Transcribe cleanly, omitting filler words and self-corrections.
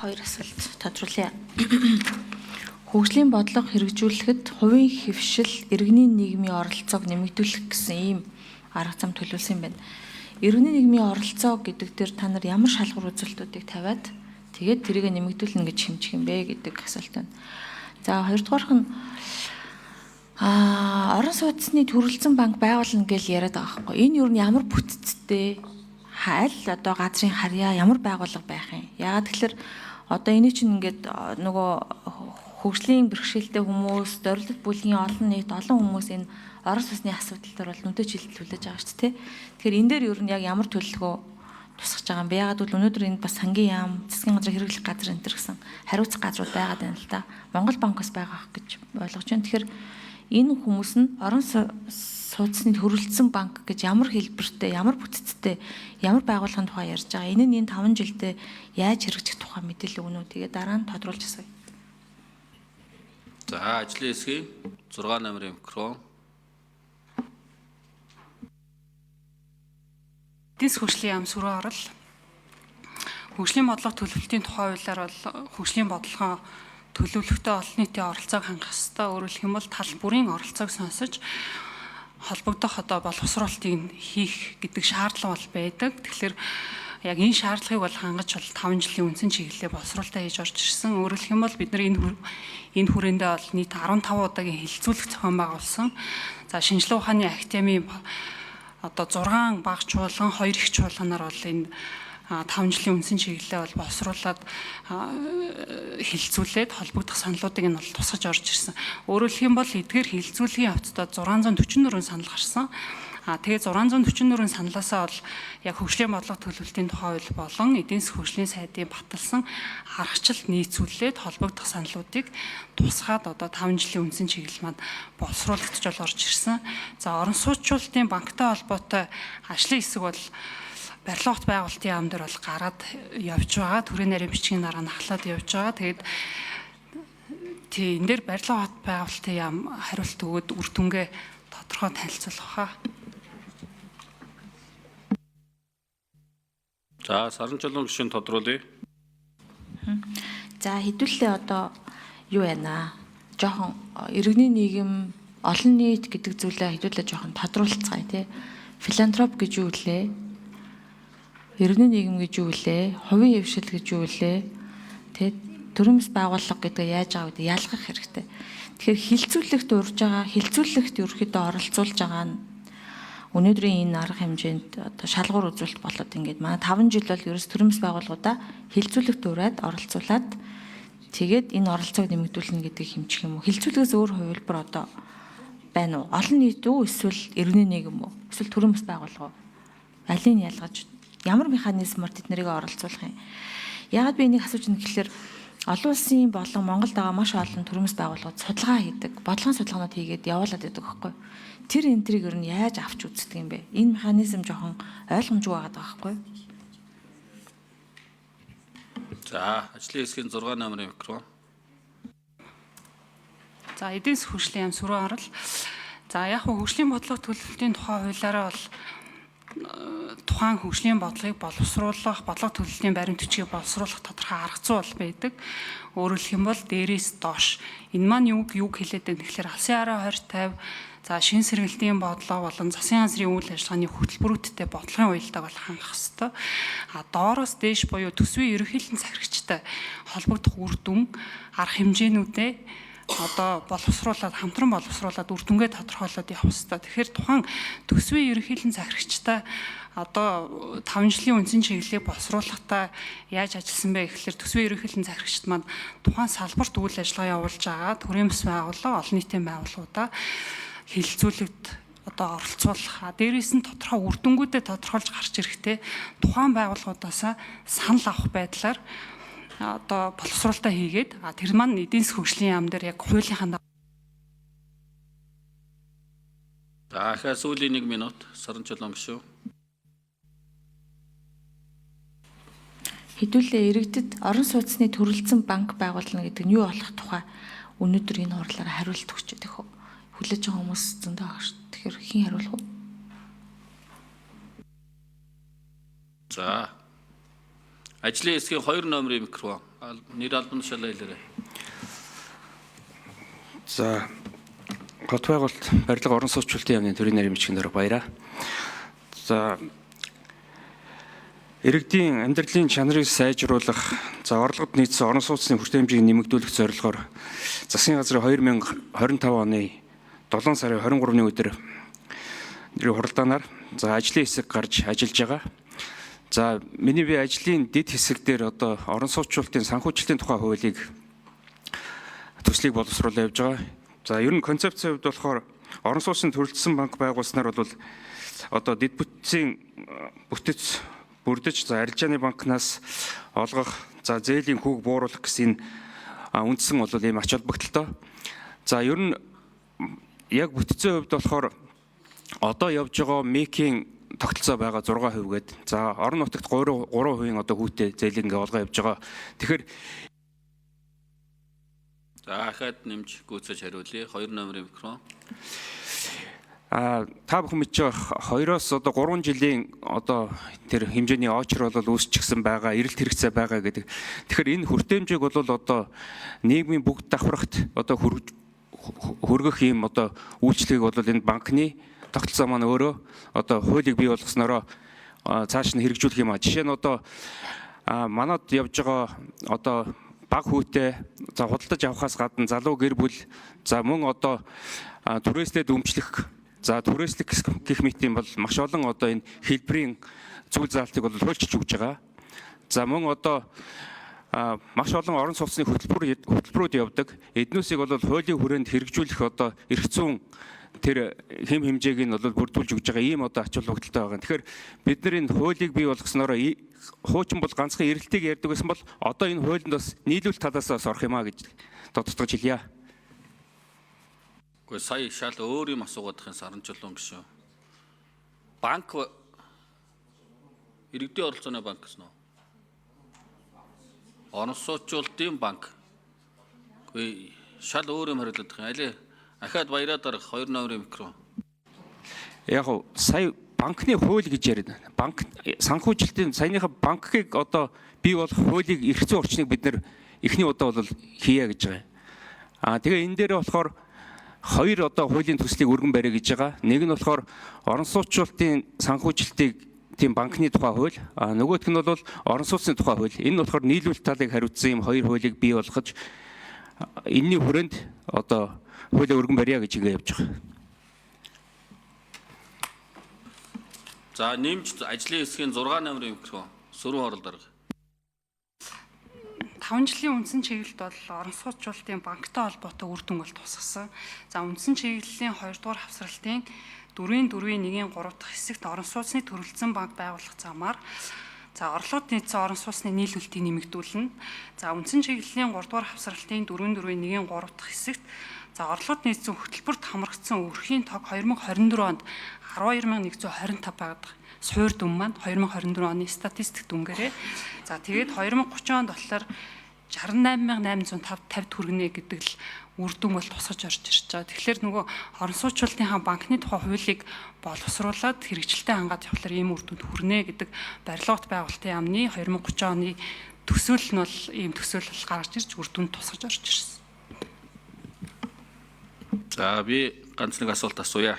Хоёр асуулт тодруулъя. Хөгжлийн бодлого хэрэгжүүлэхэд хувийн хэвшил, иргэний нийгмийн оролцоог нэмэгдүүлэх гэсэн ийм арга зам төлөвлөсөн юм байна. Иргэний нийгмийн оролцоо гэдэг дээр та нар ямар шалгуур үзүүлэлтүүдийг тавиад тэгээд тэрийг нэмэгдүүлнэ гэж хэмжих юм бэ гэдэг асуулт байна. За хоёрдугаарх нь орон сууцны төрөлцсөн банк байгуулна гэж яриад байгаа байхгүй. Энэ юу нь ямар бүтцтэй аль одоо газрын харьяа ямар байгууллага байх юм. Яагаад тэгэхээр одоо энэ чинь ингээд нөгөө хөгжлийн бэрхшээлтэй хүмүүс, зорилт бүлгийн олон нийт, олон хүмүүс энэ орон сууцны асуудал дээр бол нүдэ шилжилүүлж байгаа шүү дээ. Тэгэхээр энэ дээр юу нь яг ямар төлөвлөгөө тусгаж байгаа юм бэ? Яагаад гэвэл өнөөдөр энэ бас сангийн яам, засгийн газрын хэрэглэх газар энэ төр гэсэн хариуцах газрууд байгаад байна л да. Монгол банкос байгаа гэж ойлгож байна. Тэгэхээр энэ хүмүүс нь орон сууцны төрөлцсөн банк гэж ямар хэлбэртэй, ямар бүтцтэй, ямар байгууллагын тухай ярьж байгаа. Энэ нь энэ 5 жилдээ яаж хэрэгжих тухай мэдээлэл өгнө үү? Тэгээ дараа нь тодруулж асууя. За ажлын хэсгийн 6 номерын микрофон. Эдийн хөгжлийн яам сүрэн орол. Хөгжлийн бодлого төлөвлөлтийн тухай хуулиар бол хөгжлийн бодлогоо төлөвлөлтөд олон нийтийн оролцоог хангах ёстой. Өөрөөр хэлэх юм бол тал бүрийн оролцоог сонсож холбогдох одоо боловсруулалтыг хийх гэдэг шаардлага бол байдаг. Тэгэхээр яг энэ шаардлагыг бол хангаж бол 5 жилийн үндсэн чиглэлээр боловсруулалтаа хийж орж ирсэн. Өөрөөр хэлэх юм бол бид нар энэ хүрээндээ бол нийт 15 удаагийн хилцүүлэх зохион байгуулсан. За шинжилгээ ухааны академийн одоо 6 бага чуулган 2 их чуулганаар бол энэ 5 жилийн үндсэн чиглэлээ бол боловсруулаад хилцүүлээд холбогдох саналуудыг нь бол тусгаж орж ирсэн. Өөрөөр хэлэх юм бол эдгээр хилцүүлгийн явцдаа 644 санал гарсан. Тэгээ 644 саналаасаа бол яг хөгжлийн бодлого төлөвлөлтийн тухай хууль болон эдийн засгийн хөгжлийн сайдын баталсан аргачлалд нийцүүлээд холбогдох саналуудыг тусгаад одоо 5 жилийн үндсэн чиглэл маань боловсруулагдж орж ирсэн. За орон сууцчлалтын банктай холбоотой ажлын хэсэг бол барилга бот байгуулалтын яам дээр бол гараад явж байгаа. Төрийн нарийн бичгийн дараа нахлаад явж байгаа. Тэгээд энэ дээр барилга бот байгуулалтын яам хариулт өгөөд үр дүнгээ тодорхой танилцуулах хаа. За Саранчулуун гишүүн тодруулъя. За хэдүүлээ одоо юу байна? Жохон иргэний нийгэм, олон нийт гэдэг зүйлээ хэдүүлээ жохон тодруулцгаая тий. Филантроп гэж юу вэ? Иргэний нийгэм гэж юу вэ? Хувийн хвшил гэж юу вэ? Тэ төрөмс байгууллага гэдэг яаж байгаа гэдэг ялгах хэрэгтэй. Тэгэхээр хилцүүлэгт урьж байгаа, хилцүүлэгт ерөөхдөө оролцуулж байгаа нь өнөөдрийн энэ арга хэмжээнд одоо шалгуур үзүүлэлт болоод ингээд манай 5 жил бол ерөөс төрөмс байгууллагуудаа хилцүүлэгт ураад оролцуулаад тэгээд энэ оролцоог нэмэгдүүлнэ гэдгийг хэмжих юм уу? Хилцүүлгээс өөр хувилбар одоо байна уу? Олон нийт үү эсвэл иргэний нийгэм үү? Эсвэл төрөмс байгууллага уу? Алийг нь ялгаж ямар механизмаар тэднийг оролцуулах юм? Яагаад би энийг асууж байна гэхээр олон улсын болон Монголд байгаа маш олон төрөмс байгууллагууд судалгаа хийдэг, бодлогын судалгаанууд хийгээд явуулаад байдаг байхгүй. Тэр энтрийг ер нь яаж авч үздэг юм бэ? Энэ механизм жоохон ойлгомжгүй байгаа байхгүй. За ажлын хэсгийн 6 номерын микрофон. За эдийн засгийн хөгжлийн яам сүрэн орол. За яг хөгжлийн бодлого төлөвлөлтийн тухай хуулиараа бол тухайн хөгжлийн бодлогыг боловсруулах, бодлого төлөвлөлийн баримт бичгийг боловсруулах тодорхой арга зүй бол байдаг. Өөрөөр хэлэх юм бол дээрээс доош энэ маань юг хэлээд байна гэхээр алсын хараа 2050 за шин сэргэлтийн бодлого болон засгийн газрын үйл ажиллагааны хөтөлбөрүүдтэй бодлогын уялдааг бол хангах ёстой. Доороос дээш буюу төсвийн ерөнхийлөн захирагчтай холбогдох үр дүн, арга хэмжээнүүдээ одоо боловсруулаад хамтран боловсруулаад үр дүнгээ тодорхойлоод явах ёстой. Тэгэхээр тухайн төсвийн ерөнхийлөн захирагчтай одоо 5 жилийн үндсэн чиглэлийг боловсруулахдаа яаж ажилласан бэ гэхээр төсвийн ерөнхийлөн захирагчд маань тухайн салбарт үйл ажиллагаа явуулж байгаа төрийн бас байгууллага, олон нийтийн байгууллагуудаа хилцүүлэгт одоо оролцуулах. Дээрээс нь тодорхой үр дүнгуудээ тодорхойлж гарч ирэхдээ тухайн байгууллагуудаас санал авах байдлаар одоо боловсруулалтаа хийгээд тэр маань эдийн засгийн хөгжлийн яам дээр яг хуулийнхаа За ахаа сүүлийн 1 минут Саранчулуун гишүүн. Хэдүүлээ иргэдэд орон сууцны төрөлцсөн банк байгуулна гэдэг нь юу болох тухай өнөөдөр энэ хурлаараа хариулт өгч байгаа хөө. Хүлээж байгаа хүмүүс зөндөө байгаа шүү. Тэгэхээр хэн хариулах вэ? За ажлын хэсгийн 2 номерын микрофон. Нэр албан тушаалаа хэлээрэй. За гот байгуулалт барилга орон сууцчлалтын яамны төрийн нарийн бичгнээр баяраа. За иргэдийн амьдралын чанарыг сайжруулах, за орлогод нийцсэн орон сууцны хүртээмжийг нэмэгдүүлэх зорилгоор засгийн газрын 2025 оны 7 сарын 23-ны өдөр хуралдаанаар за ажлын хэсэг гарч ажиллаж байгаа. За миний бие ажлын дэд хэсэг дээр одоо орон сууцчлалтын санхүүжилтийн тухай хуулийг төслийг боловсруулж явж байгаа. За ер нь концепцийн хувьд болохоор орон сууцны төрөлжсөн банк байгуулснаар бол одоо дэд бүтцийн бүтэц бүрдэж за арилжааны банкнаас олгох за зээлийн хүүг бууруулах гэсэн үндсэн бол ийм ач холбогдолтой. За ер нь яг бүтцийн хувьд болохоор одоо явж байгаа МИК-ийн тогтолцоо байгаа 6% гээд за орон нутагт 3% одоо хүүтэй зээлийг ингээ олгоо явж байгаа. Тэгэхээр За ахаад нэмж гүйцэж хариулъя. 2 номерын микрофон. та бүхэн мэдж байгаа 2-оос одоо 3 жилийн одоо тэр хэмжээний очр бол үүсчихсэн байгаа, эрэлт хэрэгцээ байгаа гэдэг. Тэгэхээр энэ хүртээмжийг бол одоо нийгмийн бүгд давхрахт одоо хүргэх юм одоо үйлчлэгийг бол энэ банкны тогтолцоо маань өөрөө одоо хуулийг бий болгоснороо цааш нь хэрэгжүүлэх юм а. Жишээ нь одоо манад явж байгаа одоо баг хүүтэй за худалдаж авахаас гадна залуу гэр бүл за мөн одоо түрээслээд өмчлөх за түрээслэх гэх мэт юм бол маш олон одоо энэ хэлбэрийн зүйл заалтыг бол хуульчилж өгж байгаа. За мөн одоо маш олон орон сууцны хөтөлбөрүүд явдаг. Эднүүсийг бол хуулийн хүрээнд хэрэгжүүлэх одоо эрх зүйн тэр хэм хэмжээг нь бол бүрдүүлж өгж байгаа ийм одоо ач холбогдолтой байгаа. Тэгэхээр бид нар энэ хуулийг бий болгосноор хуучин бол ганцхан эрэлтийг ярьдаг гэсэн бол одоо энэ хуулинд бас нийлүүлэлт талаас бас орох юм а гэж тодтогч хэлье. Гэхдээ сая шал өөр юм асуугаадахын саран жолон гişүү. Банк иргэдийн оролцооны банк гэсэн үү? Орон сууцчлалтын банк. Гэхдээ шал өөр юм хариулдаг юм. Аль ахаад баяраад дарах 2 номерын микрофон. Яг гоо сая банкны хууль гэж яриад байна. Банк санхүүжилтийн саяныхаа банкыг одоо бий болох хуулийг эрх зүйн орчныг бид нэр эхний удаа бол хийя гэж байгаа. Тэгээ энэ дээр болохоор 2 одоо хуулийн төслийг өргөн барья гэж байгаа. Нэг нь болохоор орон сууцчлалтын санхүүжилтийг тийм банкны тухай хууль, нөгөөх нь бол орон сууцны тухай хууль. Энэ нь болохоор нийлүүлэлт талыг хариуцсан юм 2 хуулийг бий болгож энэний хүрээнд одоо хуулийг өргөн барья гэж ингэ явж байгаа. За нэмж ажлын хэсгийн 6 номерын микрофон. Сөрөг оролд арга. 5 жилийн үндсэн чиглэлд бол орон сууцчлалтын банктай холбоотой үр дүн бол тусгасан. За үндсэн чиглэлийн 2 дугаар хавсралтын 4.4.1-ийн 3 дахь хэсэгт орон сууцны төрөлцсөн банк байгуулах замаар за орлогод нийцсэн орон сууцны нийлүүлэлтийг нэмэгдүүлнэ. За үндсэн чиглэлийн 3 дугаар хавсралтын 4.4.1-ийн 3 дахь хэсэгт за орлогод нийцсэн хөтөлбөрт хамрагдсан өрхийн тог 2024 онд 12,125 байдаг. Суур дүн маань 2024 оны статистик дүнгээрээ. За тэгээд 2030 онд болохоор 68,850 төгрөгнө гэдэг л үр дүн бол тусгаж орж ирж байгаа. Тэгэхээр нөгөө орон сууцчлалтынхаа банкны тухай хуулийг боловсруулад хэрэгжилтэд хангаад явахлаар ийм үр дүнд хүрнэ гэдэг барилгат байгуулалтын яамны 2030 оны төсөөл нь бол ийм төсөөл гаргаж ирж үр дүнд тусгаж орж ирсэн. За би ганц нэг асуулт асууя.